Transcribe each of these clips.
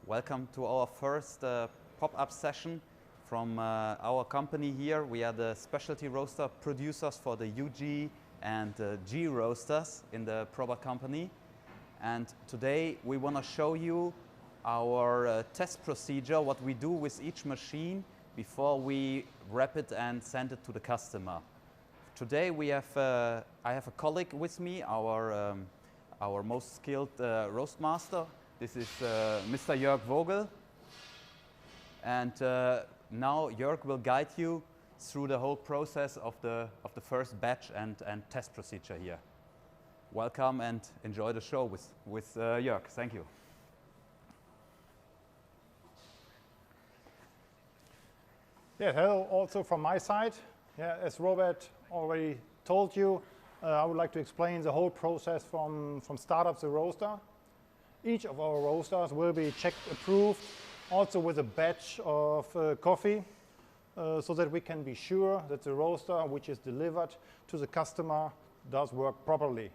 Welcome to our first pop-up session from our company here. We are the specialty roaster producers for the UG and G roasters in the POP company. And today we want to show you our test procedure, what we do with each machine before we wrap it and send it to the customer. Today we have, I have a colleague with me, our most skilled roast master. This is Mr. Jörg Vogel. And now Jörg will guide you through the whole process of the first batch and test procedure here. Welcome and enjoy the show with Jörg. Thank you. Yeah, hello also from my side. Yeah, as Robert already told you, I would like to explain the whole process from startup the roaster. Each of our roasters will be checked, approved, also with a batch of coffee, so that we can be sure that the roaster which is delivered to the customer does work properly.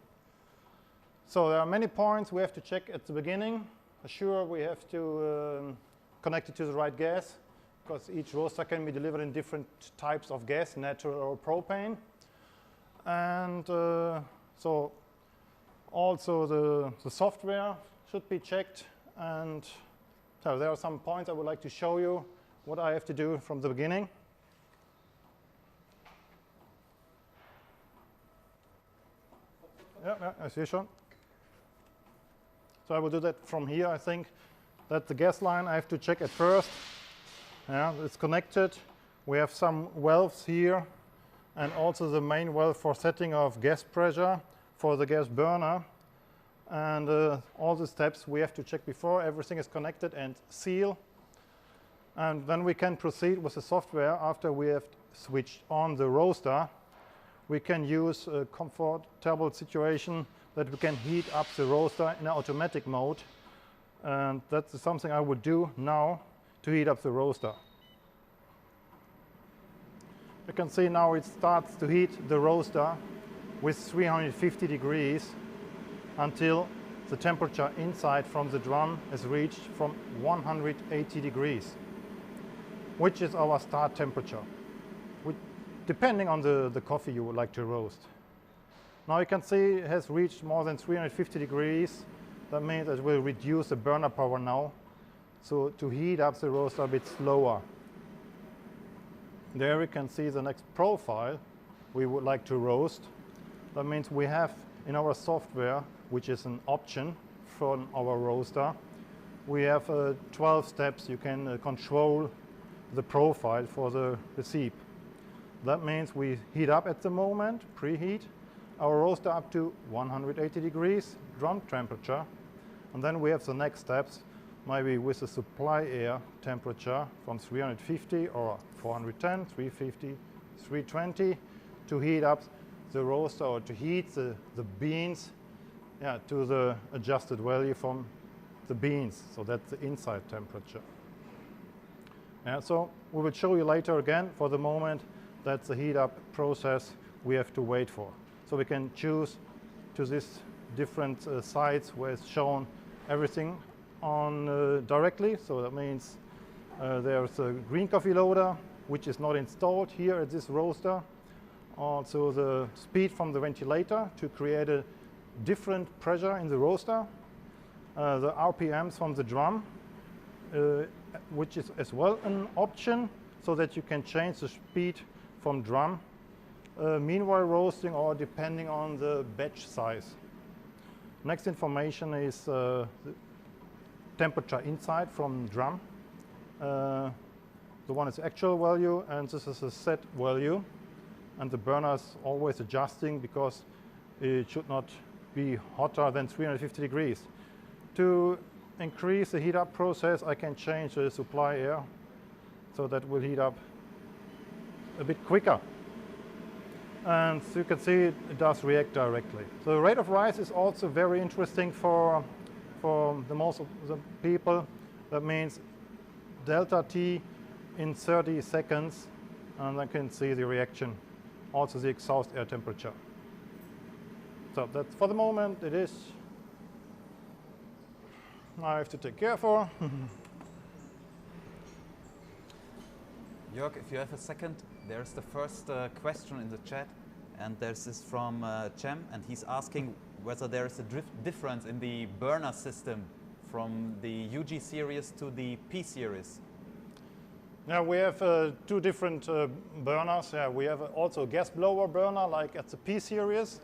So there are many points we have to check at the beginning. Sure, we have to connect it to the right gas, because each roaster can be delivered in different types of gas, natural or propane. And so also the software should be checked. And so there are some points I would like to show you what I have to do from the beginning. Yeah, as usual. So I will do that from here. I think that the gas line I have to check at first. Yeah, it's connected. We have some valves here, and also the main valve for setting of gas pressure for the gas burner. And all the steps we have to check before everything is connected and seal. And then we can proceed with the software. After we have switched on the roaster, we can use a comfortable situation that we can heat up the roaster in an automatic mode. And that's something I would do now to heat up the roaster. You can see now it starts to heat the roaster with 350 degrees until the temperature inside from the drum is reached from 180 degrees, which is our start temperature, depending on the coffee you would like to roast. Now you can see it has reached more than 350 degrees. That means it will reduce the burner power now, so to heat up the roaster a bit slower. There we can see the next profile we would like to roast. That means we have in our software, which is an option from our roaster, we have 12 steps you can control the profile for the recipe. That means we heat up at the moment, preheat our roaster up to 180 degrees drum temperature, and then we have the next steps, maybe with the supply air temperature from 350 or 410, 350, 320 to heat up the roaster or to heat the beans, yeah, to the adjusted value from the beans. So that's the inside temperature. Yeah, so we will show you later again. For the moment, that's the heat up process we have to wait for. So we can choose to this different sites where it's shown everything on directly. So that means there's a green coffee loader, which is not installed here at this roaster. Also the speed from the ventilator to create a different pressure in the roaster. The RPMs from the drum, which is as well an option, so that you can change the speed from drum, meanwhile roasting or depending on the batch size. Next information is the temperature inside from drum. The one is actual value, and this is a set value. And the burner is always adjusting because it should not be hotter than 350 degrees. To increase the heat up process, I can change the supply air, so that will heat up a bit quicker. And so you can see it does react directly. So the rate of rise is also very interesting for the most of the people. That means delta T in 30 seconds, and I can see the reaction, also the exhaust air temperature. So that's for the moment it is. I have to take care for. Jörg, if you have a second, there's the first question in the chat, and there's this from Cem, and he's asking whether there is a difference in the burner system from the UG series to the P series. Now we have two different burners. Yeah, we have also a gas blower burner like at the P series,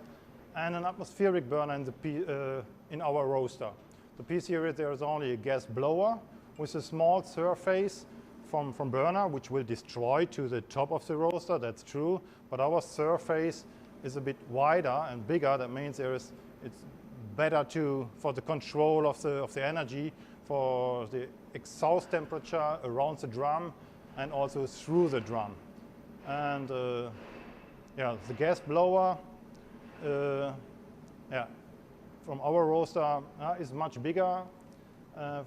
and an atmospheric burner in the in our roaster. The P series, there is only a gas blower with a small surface from burner, which will destroy to the top of the roaster. That's true, but our surface is a bit wider and bigger. That means it's better for the control of the energy, for the exhaust temperature around the drum and also through the drum. And yeah, the gas blower, yeah, from our roaster is much bigger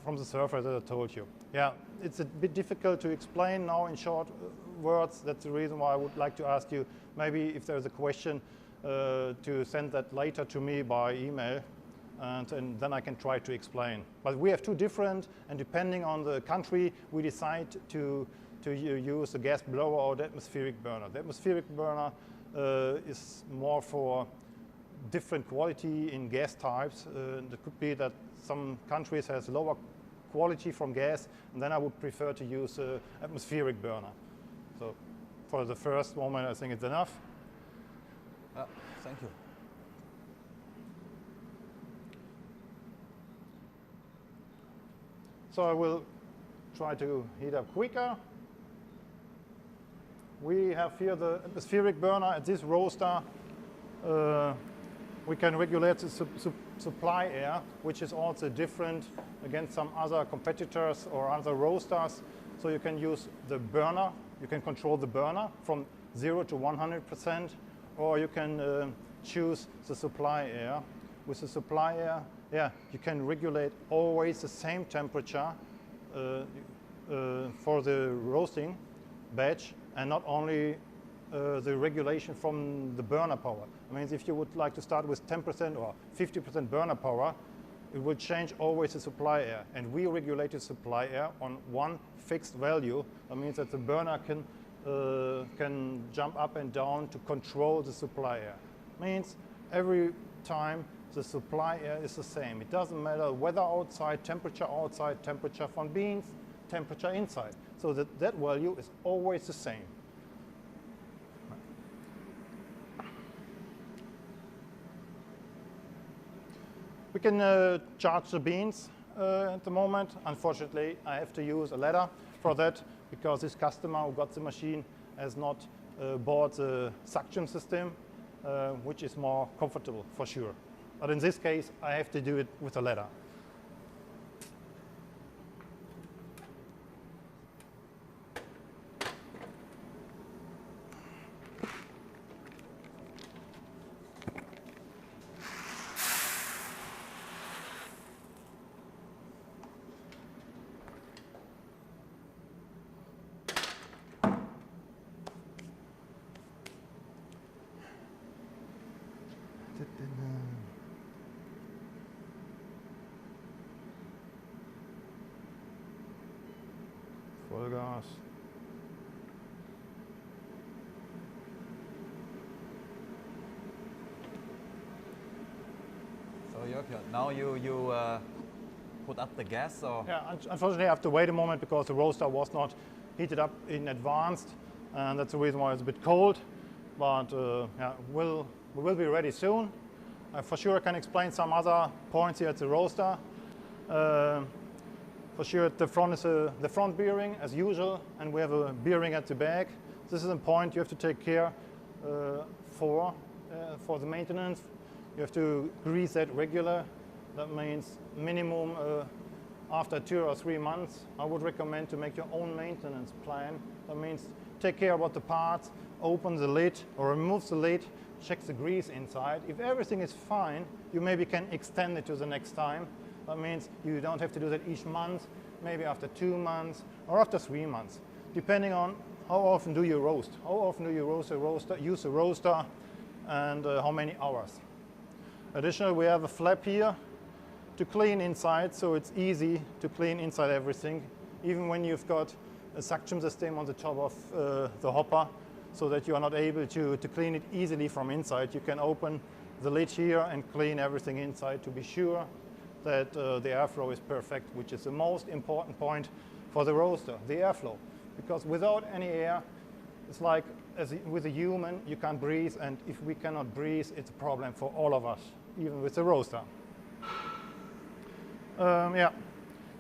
from the surface, as I told you. Yeah, it's a bit difficult to explain now in short words. That's the reason why I would like to ask you, maybe if there's a question, to send that later to me by email, and then I can try to explain. But we have two different, and depending on the country, we decide to use the gas blower or the atmospheric burner. The atmospheric burner is more for different quality in gas types. It could be that some countries has lower quality from gas, and then I would prefer to use atmospheric burner. So for the first moment, I think it's enough. Thank you. So I will try to heat up quicker. We have here the atmospheric burner at this roaster. We can regulate the supply air, which is also different against some other competitors or other roasters. So you can use the burner, you can control the burner from 0 to 100%, or you can choose the supply air. With the supply air, yeah, you can regulate always the same temperature for the roasting batch, and not only the regulation from the burner power. I mean, if you would like to start with 10% or 50% burner power, it will change always the supply air. And we regulate the supply air on one fixed value. That means that the burner can jump up and down to control the supply air. Means every time the supply air is the same. It doesn't matter weather outside, temperature from beans, temperature inside. So that value is always the same. We can charge the beans at the moment. Unfortunately, I have to use a ladder for that because this customer who got the machine has not bought the suction system, which is more comfortable for sure. But in this case, I have to do it with a ladder. Vollgas. So Jörg, now you put up the gas, or? Yeah, unfortunately I have to wait a moment because the roaster was not heated up in advance, and that's the reason why it's a bit cold. But yeah, we will be ready soon. For sure I can explain some other points here at the roaster. For sure at the front is the front bearing as usual, and we have a bearing at the back. This is a point you have to take care for the maintenance. You have to grease that regular. That means minimum after 2 or 3 months. I would recommend to make your own maintenance plan. That means take care about the parts, open the lid or remove the lid, check the grease inside. If everything is fine, you maybe can extend it to the next time. That means you don't have to do that each month, maybe after 2 months or after 3 months, depending on how often do you roast. How often do you use a roaster, and how many hours. Additionally, we have a flap here to clean inside, so it's easy to clean inside everything. Even when you've got a suction system on the top of the hopper so that you are not able to clean it easily from inside. You can open the lid here and clean everything inside to be sure that the airflow is perfect, which is the most important point for the roaster, the airflow. Because without any air, it's like with a human, you can't breathe, and if we cannot breathe, it's a problem for all of us, even with the roaster. Yeah,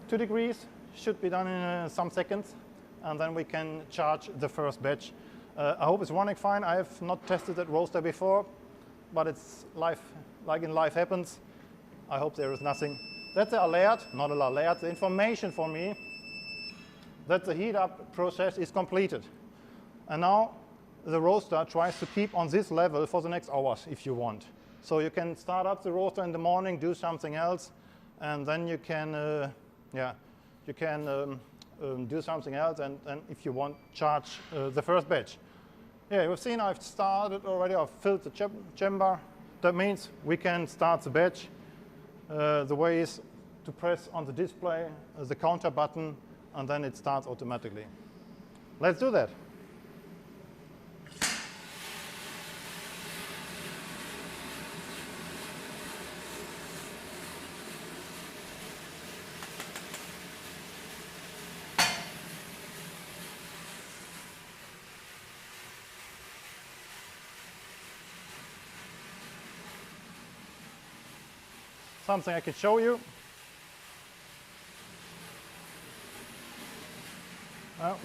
2 degrees should be done in some seconds, and then we can charge the first batch. I hope it's running fine. I have not tested that roaster before, but it's life, like in life happens. I hope there is nothing. That's the alert, not an alert, the information for me that the heat up process is completed. And now the roaster tries to keep on this level for the next hours if you want. So you can start up the roaster in the morning, do something else, and then you can, do something else, and if you want, charge the first batch. Yeah, you've seen I've started already, I've filled the chamber. That means we can start the batch. The way is to press on the display the counter button, and then it starts automatically. Let's do that. Something I could show you.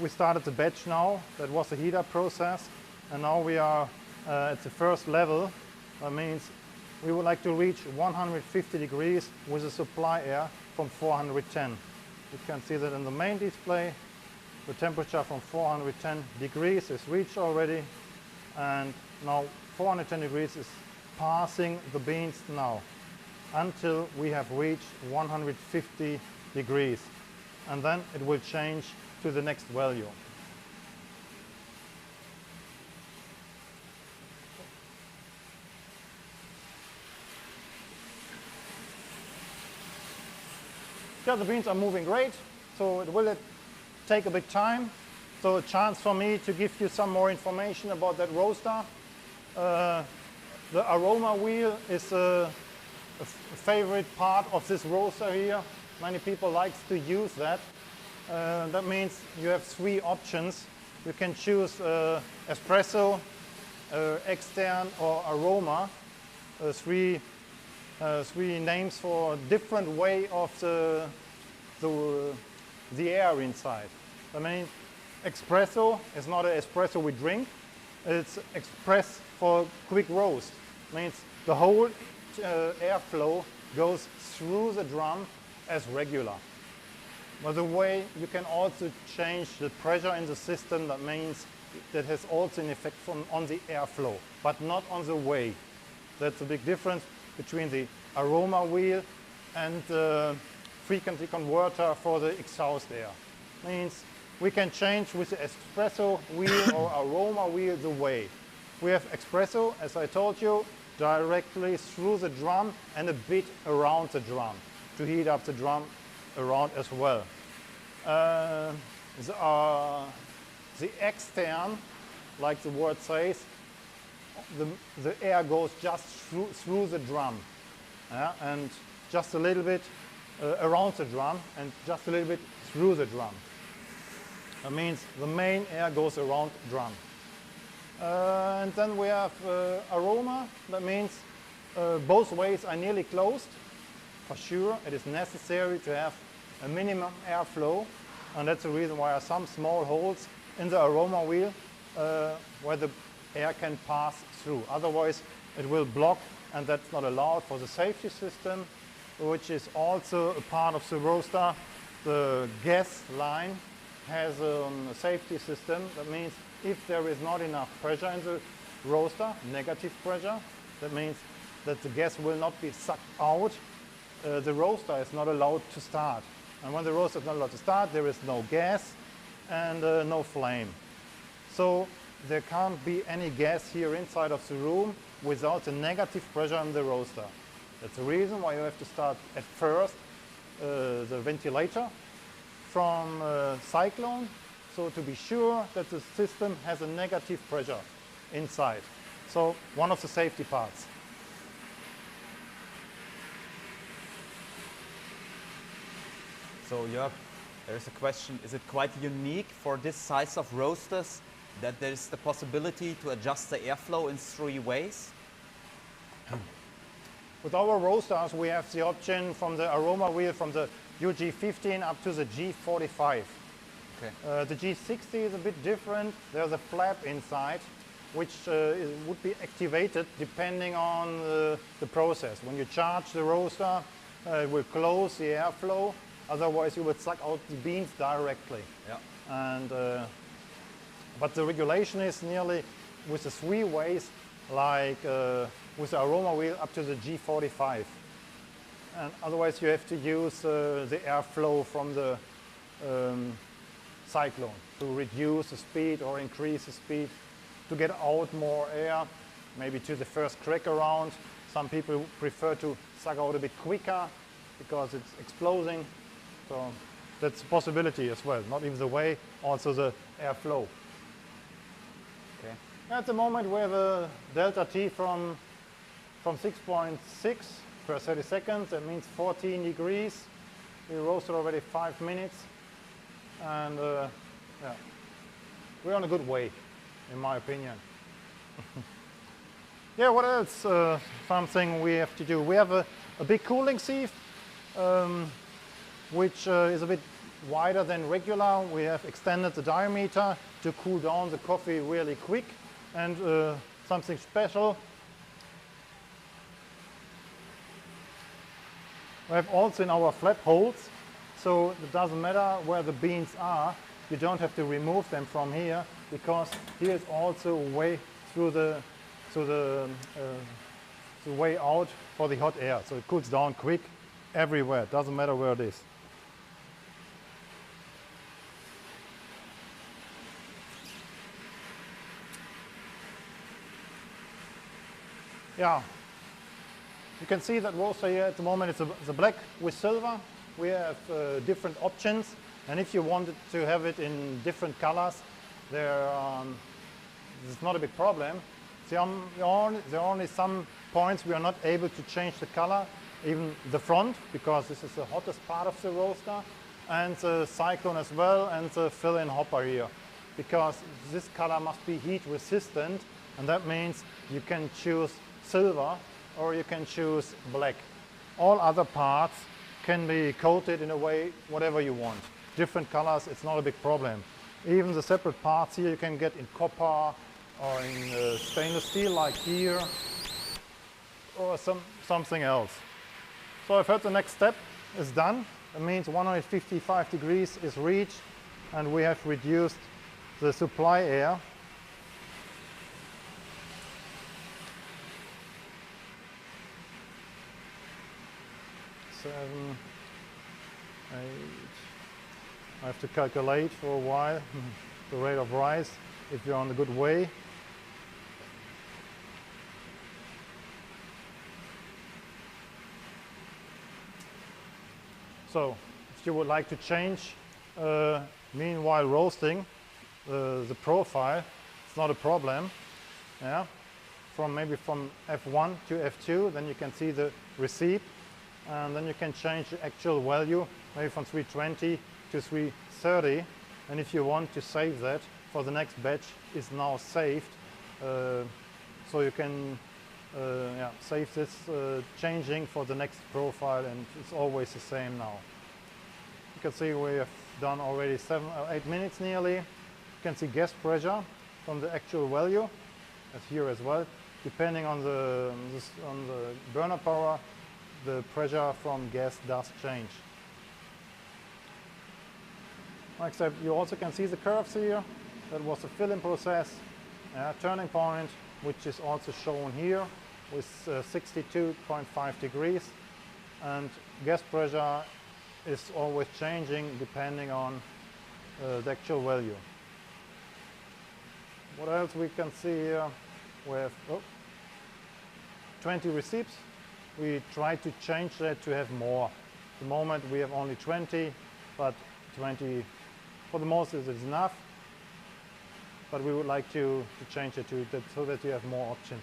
We started the batch now. That was the heat-up process. And now we are at the first level. That means we would like to reach 150 degrees with a supply air from 410. You can see that in the main display. The temperature from 410 degrees is reached already. And now 410 degrees is passing the beans now, until we have reached 150 degrees, and then it will change to the next value. Yeah, the beans are moving great, so it will take a bit time. So a chance for me to give you some more information about that roaster. The Aroma Wheel is a favorite part of this roaster here. Many people like to use that. That means you have 3 options. You can choose espresso, extern, or aroma. 3 names for different way of the air inside. I mean, espresso is not an espresso we drink. It's express for quick roast. Means the whole airflow goes through the drum as regular. By the way, you can also change the pressure in the system. That means that has also an effect on the airflow, but not on the way. That's a big difference between the Aroma Wheel and the frequency converter for the exhaust air. Means we can change with the espresso wheel or Aroma Wheel the way. We have espresso, as I told you, directly through the drum and a bit around the drum to heat up the drum around as well. The extern, like the word says, the air goes just through the drum, and just a little bit around the drum and just a little bit through the drum. That means the main air goes around the drum. And then we have aroma. That means both ways are nearly closed. For sure, it is necessary to have a minimum airflow, and that's the reason why there are some small holes in the aroma wheel where the air can pass through. Otherwise, it will block, and that's not allowed for the safety system, which is also a part of the roaster. The gas line has a safety system. That means if there is not enough pressure in the roaster, negative pressure, that means that the gas will not be sucked out. The roaster is not allowed to start. And when the roaster is not allowed to start, there is no gas and no flame. So there can't be any gas here inside of the room without the negative pressure in the roaster. That's the reason why you have to start at first the ventilator from cyclone so to be sure that the system has a negative pressure inside. So one of the safety parts. So Jörg, there is a question, is it quite unique for this size of roasters that there is the possibility to adjust the airflow in 3 ways? With our roasters, we have the option from the Aroma Wheel from the UG15 up to the G45. Okay. The G60 is a bit different. There's a flap inside, which would be activated depending on the process. When you charge the roaster, it will close the airflow. Otherwise, you would suck out the beans directly. Yeah. And but the regulation is nearly with the 3 ways, like with the Aroma Wheel up to the G45. And otherwise, you have to use the airflow from the cyclone to reduce the speed or increase the speed to get out more air, maybe to the first crack around. Some people prefer to suck out a bit quicker because it's exploding. So that's a possibility as well. Not even the way, also the airflow. Okay. At the moment we have a delta T from 6.6 per 30 seconds. That means 14 degrees. We roasted already 5 minutes. And yeah, we're on a good way, in my opinion. Yeah, what else? Something we have to do. We have a big cooling sieve, which is a bit wider than regular. We have extended the diameter to cool down the coffee really quick. And something special, we have also in our flap holes, so it doesn't matter where the beans are, you don't have to remove them from here, because here is also a way through the way out for the hot air, so it cools down quick everywhere. It doesn't matter where it is. Yeah, you can see that roaster here at the moment it's a black with silver. We have different options, and if you wanted to have it in different colors, there is not a big problem. There are only some points we are not able to change the color, even the front, because this is the hottest part of the roaster, and the cyclone as well, and the fill-in hopper here, because this color must be heat resistant, and that means you can choose silver or you can choose black. All other parts can be coated in a way whatever you want. Different colors, it's not a big problem. Even the separate parts here you can get in copper or in stainless steel like here, or something else. So I've heard the next step is done. It means 155 degrees is reached, and we have reduced the supply air. I have to calculate for a while the rate of rise if you're on the good way. So if you would like to change meanwhile roasting the profile, it's not a problem. Yeah, maybe from F1 to F2, then you can see the receipt. And then you can change the actual value, maybe from 320 to 330. And if you want to save that for the next batch, is now saved. So you can save this changing for the next profile, and it's always the same now. You can see we have done already 7 or 8 minutes nearly. You can see gas pressure from the actual value, as here as well. Depending on the burner power, the pressure from gas does change. Except you also can see the curves here. That was the fill-in process, turning point, which is also shown here with 62.5 degrees. And gas pressure is always changing depending on the actual value. What else we can see here? We have 20 receipts. We try to change that to have more. At the moment we have only 20, but 20 for the most is enough. but we would like to change it to that so that you have more options.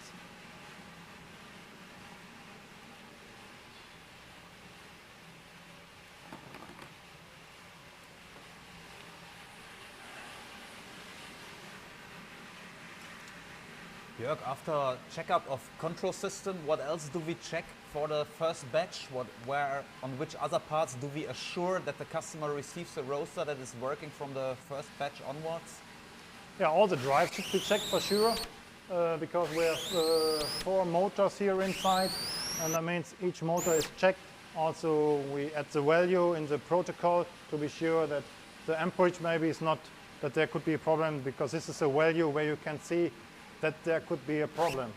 Jörg, after checkup of control system, what else do we check for the first batch? On which other parts do we assure that the customer receives a roaster that is working from the first batch onwards? Yeah, all the drives should be checked for sure, because we have 4 motors here inside, and that means each motor is checked. Also, we add the value in the protocol to be sure that the amperage maybe is not, that there could be a problem, because this is a value where you can see that there could be a problem.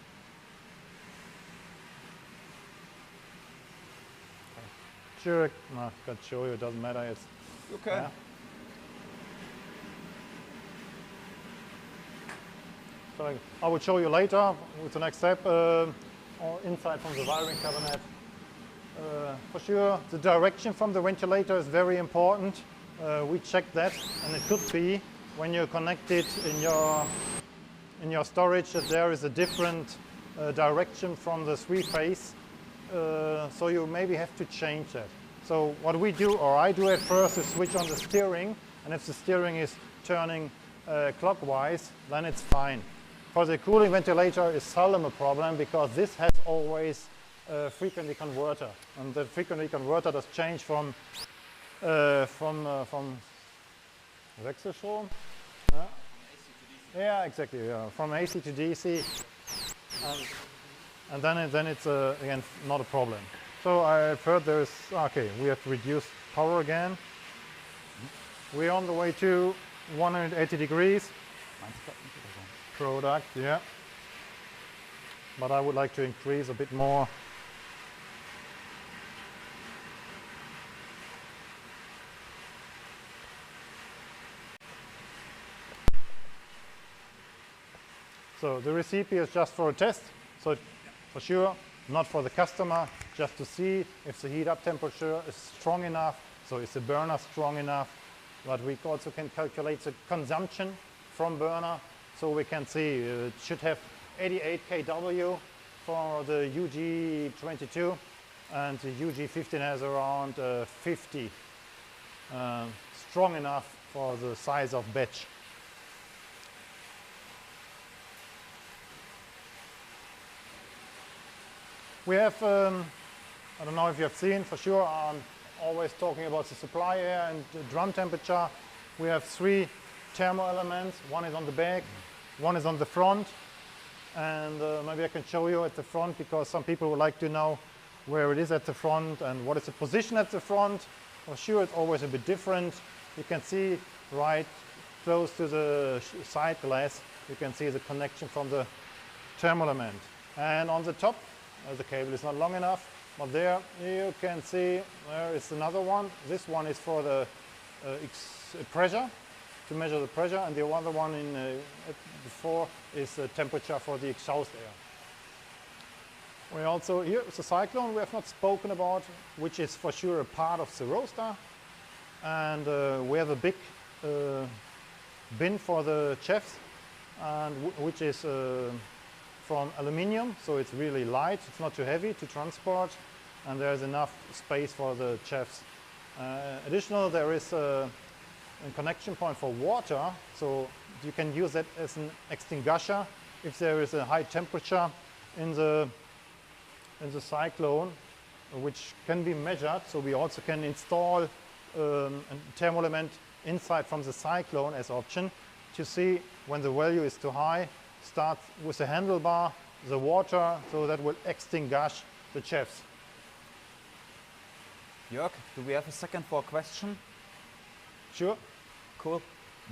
Sure, no, I can't show you, it doesn't matter. It's, okay. Yeah. So I will show you later with the next step, inside from the wiring cabinet. For sure, the direction from the ventilator is very important. We checked that, and it could be when you connect it in your storage that there is a different direction from the 3-phase. So you maybe have to change that. So what we do, or I do at first, is switch on the steering, and if the steering is turning clockwise, then it's fine. For the cooling ventilator is seldom a problem, because this has always a frequency converter, and the frequency converter does change from Wechselstrom. Yeah, exactly. Yeah. From AC to DC, and then it's again not a problem. So I've heard there's okay. We have reduced power again. We're on the way to 180 degrees. Product, yeah. But I would like to increase a bit more. So the recipe is just for a test, so for sure, not for the customer, just to see if the heat up temperature is strong enough, so is the burner strong enough. But we also can calculate the consumption from burner, so we can see it should have 88 kW for the UG22, and the UG15 has around 50, strong enough for the size of batch. We have, I don't know if you have seen, for sure, I'm always talking about the supply air and the drum temperature. We have 3 thermal elements. One is on the back, one is on the front, and maybe I can show you at the front, because some people would like to know where it is at the front and what is the position at the front. For sure, it's always a bit different. You can see right close to the side glass, you can see the connection from the thermal element. And on the top, the cable is not long enough, but there you can see there is another one. This one is for the pressure, to measure the pressure, and the other one before is the temperature for the exhaust air. We also, here is the cyclone we have not spoken about, which is for sure a part of the roaster, and we have a big bin for the chefs, and which is from aluminium, so it's really light, it's not too heavy to transport, and there's enough space for the chefs. Additional, there is a connection point for water, so you can use that as an extinguisher if there is a high temperature in the cyclone, which can be measured. So we also can install a thermal element inside from the cyclone as option to see when the value is too high. Start with the handlebar, the water, so that will extinguish the chefs. Jörg, do we have a second for a question? Sure. Cool.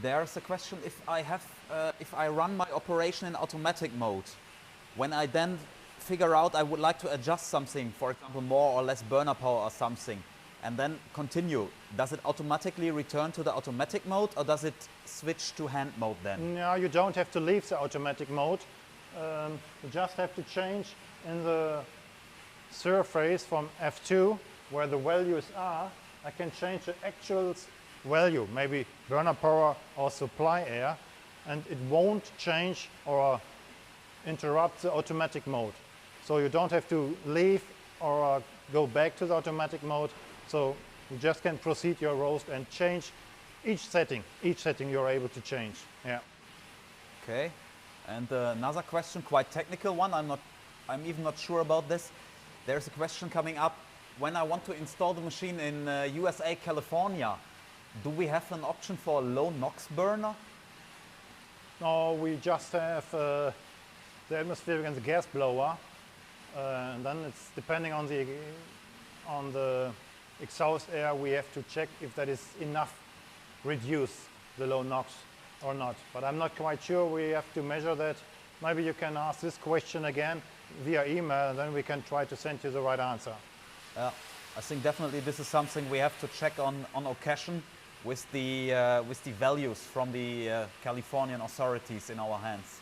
There's a question. If I run my operation in automatic mode, when I then figure out I would like to adjust something, for example, more or less burner power or something, and then continue, does it automatically return to the automatic mode, or does it switch to hand mode then? No, you don't have to leave the automatic mode. You just have to change in the surface from F2, where the values are. I can change the actual value, maybe burner power or supply air, and it won't change or interrupt the automatic mode. So you don't have to leave or go back to the automatic mode. So you just can proceed your roast and change each setting you're able to change. Yeah. Okay. And another question, quite technical one. I'm even not sure about this. There's a question coming up. When I want to install the machine in USA, California, do we have an option for a low NOx burner? No, we just have the atmospheric and the gas blower. And then it's depending on the exhaust air, we have to check if that is enough reduce the low NOx or not. But I'm not quite sure. We have to measure that. Maybe you can ask this question again via email, and then we can try to send you the right answer. I think definitely this is something we have to check on occasion with the values from the Californian authorities in our hands.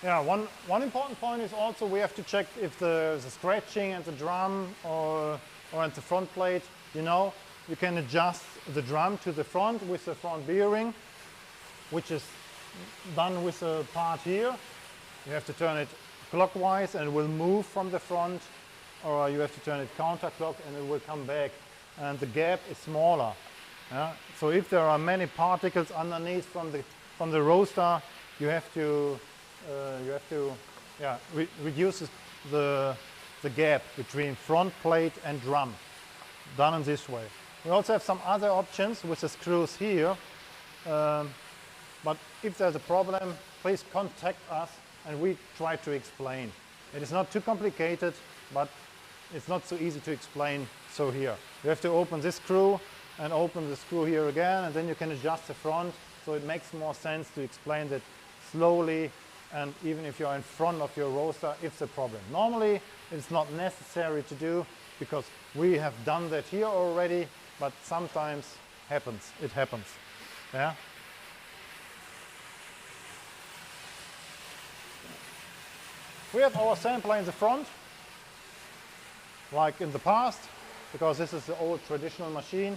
Yeah, one important point is also we have to check if the scratching at the drum or at the front plate, you know, you can adjust the drum to the front with the front bearing, which is done with a part here. You have to turn it clockwise and it will move from the front, or you have to turn it counterclock and it will come back. And the gap is smaller. Yeah? So if there are many particles underneath from the roaster, you have to reduce the gap between front plate and drum, done in this way. We also have some other options with the screws here, but if there's a problem, please contact us and we try to explain. It is not too complicated, but it's not so easy to explain. So here, you have to open this screw and open the screw here again, and then you can adjust the front, so it makes more sense to explain that slowly. And even if you're in front of your roaster, it's a problem. Normally, it's not necessary to do because we have done that here already, but sometimes it happens. Yeah? We have our sampler in the front, like in the past, because this is the old traditional machine,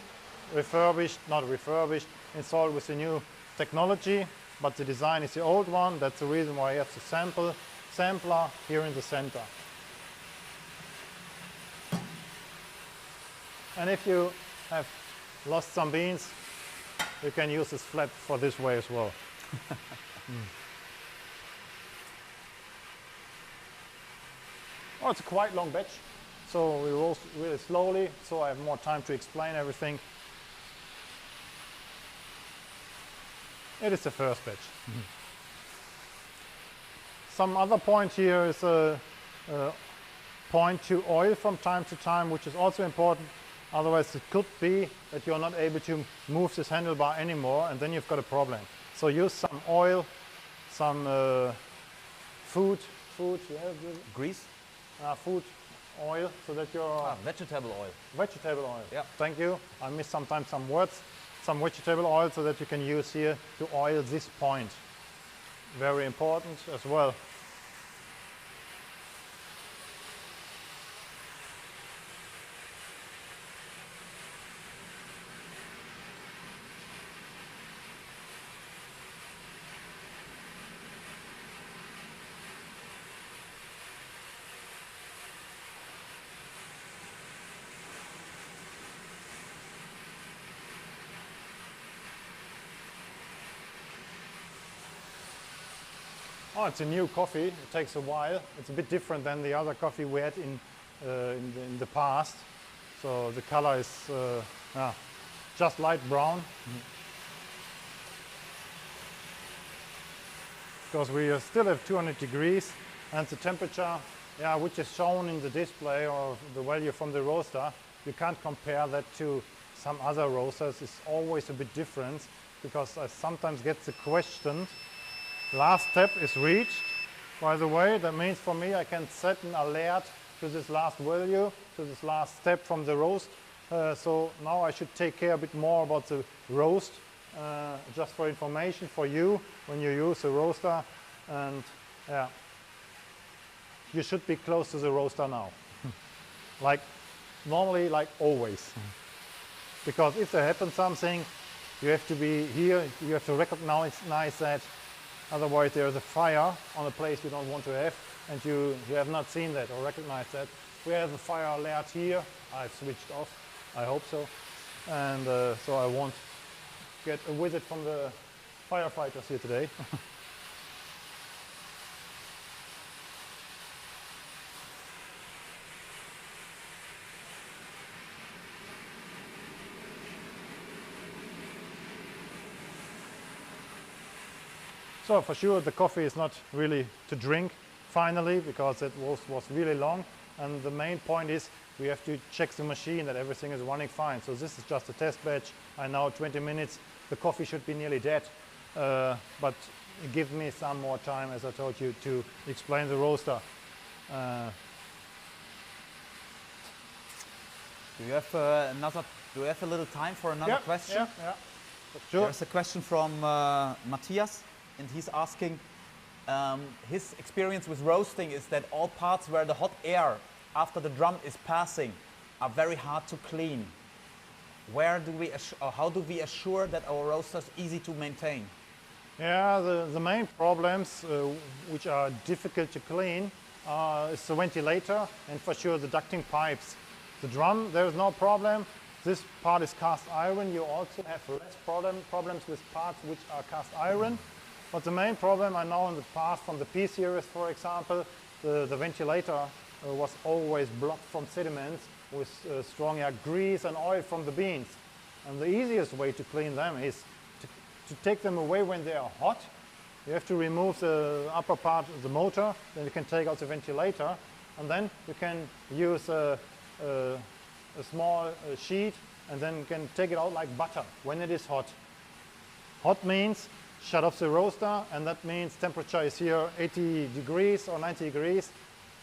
not refurbished, installed with the new technology. But the design is the old one. That's the reason why you have the sampler here in the center. And if you have lost some beans, you can use this flap for this way as well. Oh, it's a quite long batch, so we roast really slowly, so I have more time to explain everything. It is the first batch. Some other point here is a point to oil from time to time, which is also important. Otherwise, it could be that you're not able to move this handlebar anymore, and then you've got a problem. So use some oil, some food, grease, food oil, so that you're vegetable oil. Vegetable oil. Yeah. Thank you. I missed sometimes some words. Some vegetable oil, so that you can use here to oil this point. Very important as well. Oh, it's a new coffee. It takes a while. It's a bit different than the other coffee we had in the past. So the color is just light brown. Because we still have 200 degrees, and the temperature, which is shown in the display or the value from the roaster, you can't compare that to some other roasters. It's always a bit different, because I sometimes get the question. Last step is reached, by the way. That means for me I can set an alert to this last value, to this last step from the roast. So now I should take care a bit more about the roast, just for information for you when you use a roaster. And yeah, you should be close to the roaster now, like normally, like always. Because if there happens something, you have to be here, you have to recognize that, otherwise there's a fire on a place you don't want to have, and you have not seen that or recognized that. We have a fire alert here, I've switched off, I hope so, and so I won't get a visit from the firefighters here today. So for sure the coffee is not really to drink finally, because it was really long, and the main point is we have to check the machine that everything is running fine. So this is just a test batch. I know 20 minutes the coffee should be nearly dead, but give me some more time, as I told you, to explain the roaster. Do you have do you have a little time for another question? Yeah, sure. There's a question from Matthias, and he's asking, his experience with roasting is that all parts where the hot air after the drum is passing are very hard to clean. Where do we, or how do we assure that our roaster is easy to maintain? Yeah, the main problems which are difficult to clean is the ventilator and for sure the ducting pipes. The drum, there's no problem. This part is cast iron. You also have less problems with parts which are cast iron. But the main problem I know in the past from the P series, for example, the ventilator was always blocked from sediments with strong grease and oil from the beans. And the easiest way to clean them is to take them away when they are hot. You have to remove the upper part of the motor, then you can take out the ventilator, and then you can use a small sheet, and then you can take it out like butter when it is hot. Hot means shut off the roaster, and that means temperature is here 80 degrees or 90 degrees,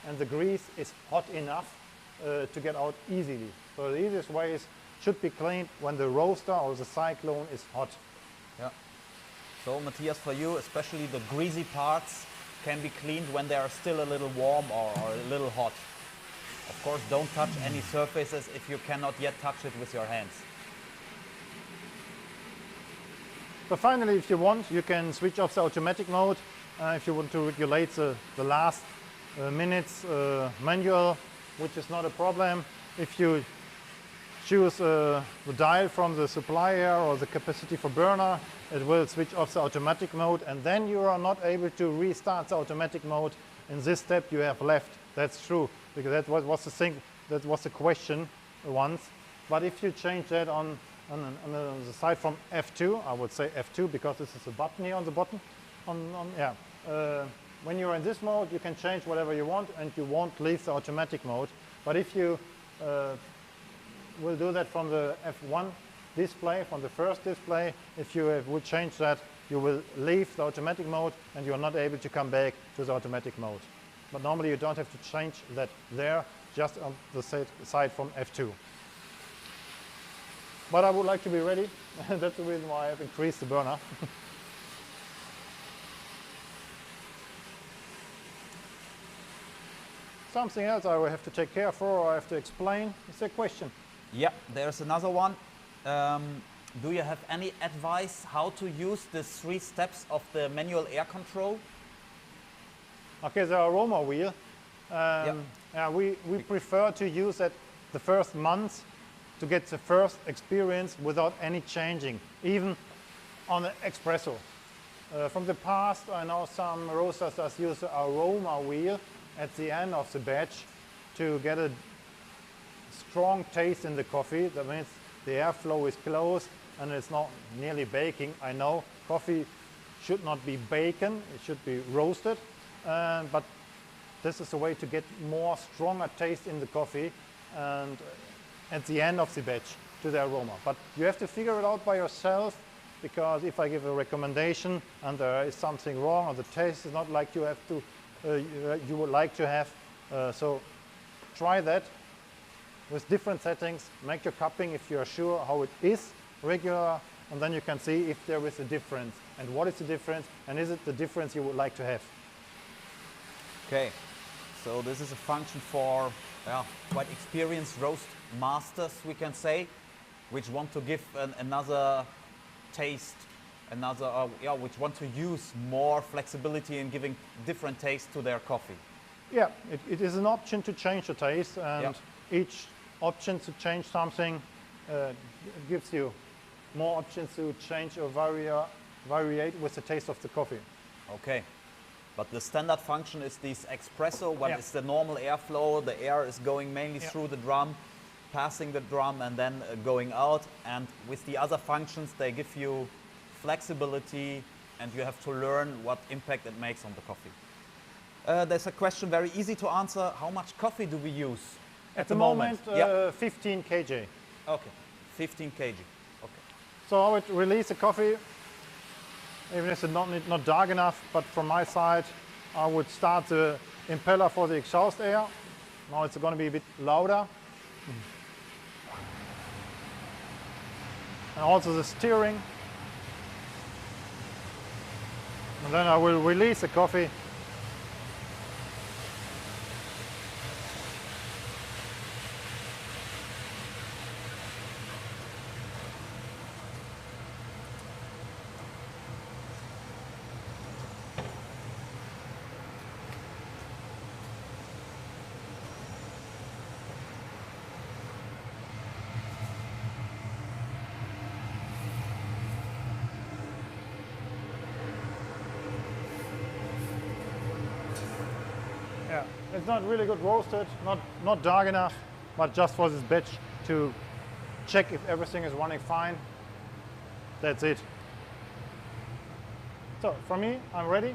and the grease is hot enough to get out easily. So the easiest way is should be cleaned when the roaster or the cyclone is hot. Yeah. So Matthias, for you, especially the greasy parts can be cleaned when they are still a little warm or a little hot. Of course, don't touch any surfaces if you cannot yet touch it with your hands. But finally, if you want, you can switch off the automatic mode. If you want to regulate the last minutes manual, which is not a problem. If you choose the dial from the supplier or the capacity for burner, it will switch off the automatic mode, and then you are not able to restart the automatic mode in this step you have left. That's true, because that was the thing, that was the question once. But if you change that on the side from F2, I would say F2 because this is a button here on the bottom. When you're in this mode, you can change whatever you want, and you won't leave the automatic mode. But if you will do that from the F1 display, from the first display, if you would change that, you will leave the automatic mode, and you are not able to come back to the automatic mode. But normally you don't have to change that there, just on the side from F2. But I would like to be ready. That's the reason why I've increased the burner. Something else I will have to take care for, or I have to explain. Is there a question? Yeah, there's another one. Do you have any advice how to use the 3 steps of the manual air control? Okay, the Aroma Wheel. We prefer to use it the first month to get the first experience without any changing, even on the espresso. From the past, I know some roasters that use the Aroma Wheel at the end of the batch to get a strong taste in the coffee. That means the airflow is closed and it's not nearly baking. I know coffee should not be baken, it should be roasted, but this is a way to get more stronger taste in the coffee and at the end of the batch to the aroma. But you have to figure it out by yourself, because if I give a recommendation and there is something wrong or the taste is not like you have to, you would like to have, so try that with different settings, make your cupping if you are sure how it is regular, and then you can see if there is a difference and what is the difference and is it the difference you would like to have. Okay, so this is a function for quite experienced roast masters, we can say, which want to give another taste, which want to use more flexibility in giving different taste to their coffee. Yeah, it is an option to change the taste, and each option to change something gives you more options to change or variate with the taste of the coffee. Okay, but the standard function is this espresso, when it's the normal airflow, the air is going mainly through the drum, passing the drum and then going out, and with the other functions they give you flexibility and you have to learn what impact it makes on the coffee. There's a question very easy to answer. How much coffee do we use at the moment? 15 kg. Okay, 15 kg. Okay. So I would release the coffee, even if it's not dark enough, but from my side I would start the impeller for the exhaust air. Now it's going to be a bit louder. And also the steering. And then I will release the coffee. Yeah, it's not really good roasted, not dark enough, but just for this batch to check if everything is running fine. That's it. So for me, I'm ready.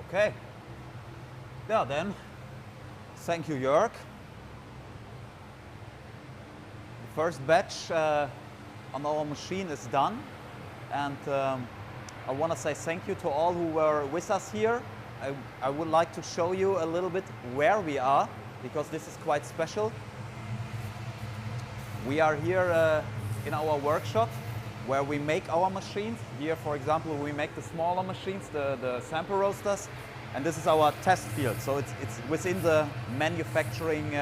Okay. Yeah, then, thank you, Jörg. The first batch on our machine is done, and I want to say thank you to all who were with us here. I would like to show you a little bit where we are, because this is quite special. We are here in our workshop where we make our machines. Here, for example, we make the smaller machines, the sample roasters, and this is our test field. So it's within the manufacturing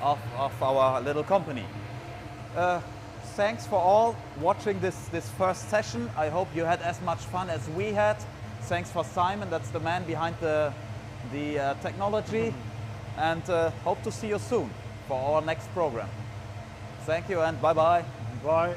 of our little company. Thanks for all watching this first session. I hope you had as much fun as we had. Thanks for Simon, that's the man behind the technology, and hope to see you soon for our next program. Thank you and bye-bye. Bye.